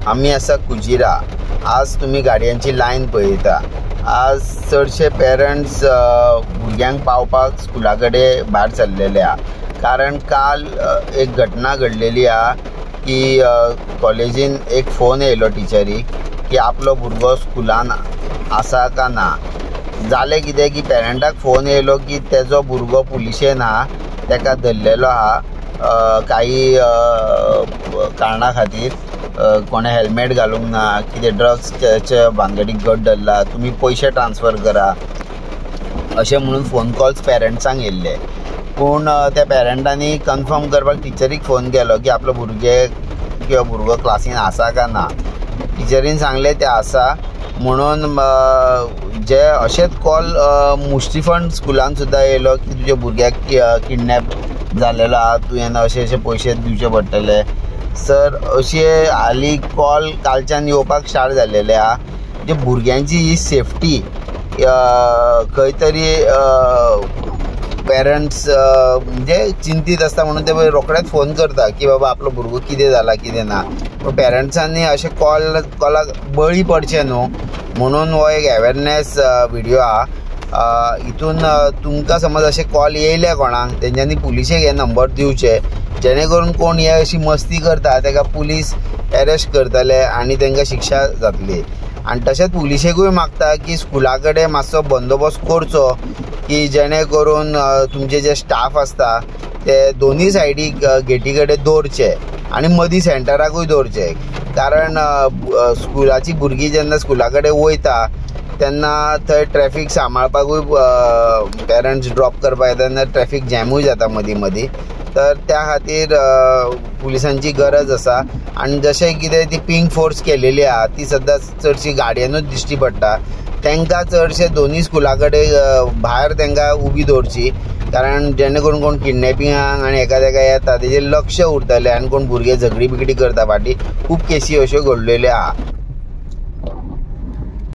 आमी आसा कुजिरा। आज तुम्ही गाडयांची लायन पळयता। आज चडशे पेरंट्स भुरग्यांक पावपाक स्कुला कडेन भायर सरलेले आहा। कारण काल एक घटना घडलेली आहा की कॉलेजीन एक फोन येयलो टिचरीक की आपलो भुरगो स्कुलान आसा का ना। जालें कितें की पेरंटाक फोन येयलो की तेजो भुरगो पुलिशेन आहा, तेका धरलेलो आहा काही कारणा खातीर। कोणे हेल्मेट घालूंक ना, कितें ड्रग्सच्या भानगडीक घट धरला, तुमी पयशे ट्रान्सफर करा अशें म्हणून फोन कॉल्स पेरंट्सांक येयल्ले। पूण त्या पेरंटांनी कन्फर्म करपाक टिचरीक फोन केलो की आपलो भुरगो क्लासीन आसा का ना। टिचरीन सांगलें तें आसा म्हणून जे अशेंच कॉल मुस्टिफंड स्कुलान सुद्दां येयलो की तुज्या भुरग्याक किडनॅप जाल्लेलो आहा, तुवें अशे पयशे दिवचे पडटले। सर अशे हालीं कॉल कालच्यान येवपाक स्टार्ट जाल्लेले आहा। जे भुरग्यांची ही सेफ्टी खंय तरी पेरंट्स म्हणजे चिंतीत आसता म्हणून ते रोखडेच फोन करता की बाबा आपलो भुरगो कितें जाला कितें ना। पूण पेरंट्सांनी अशे कॉलाक बळी पडचे न्हू म्हणून हो एक अवेरनेस व्हिडिओ आहा। हितून तुमकां समज अशे कॉल येयले कोणाक, तेंच्यांनी पुलिशेक हे नंबर दिवचे, जेणे करून कोण हे अशी मस्ती करता तेका पुलीस अरेस्ट करतले आनी तेंकां शिक्षा जातली। आनी तशेंच पुलिशेकूय मागता की स्कुला कडेन मातसो बंदोबस्त करचो की जेणे करून तुमचे जे स्टाफ आसता ते दोनूय सायडीक गेटी कडेन दवरचे आनी मदीं सेंटराकूय दवरचे। कारण स्कुलाची भुरगीं जेन्ना स्कुला कडेन वयता तेन्ना थंय ट्रॅफीक सांबाळपाकूय पेरंट्स ड्रॉप करपाक येता तेन्ना ट्रॅफीक जॅमूय जाता मदीं। तर त्या खातीर पुलिसांची गरज आसा। आनी जशें कितें ती पिंक फोर्स केलेली आहा ती सद्दां चडशी गाडयांनूच दिश्टी पडटा। तांकां चडशे दोनूय स्कुला कडेन भायर तांकां उबी दवरची, कारण जेणे करून कोण किडनॅपिंगाक आनी एका येता तेजेर लक्ष उरतलें आनी कोण भुरगे झगडी बिगडी करता फाटीं खूब केसी अश्यो घडलेल्यो आहा।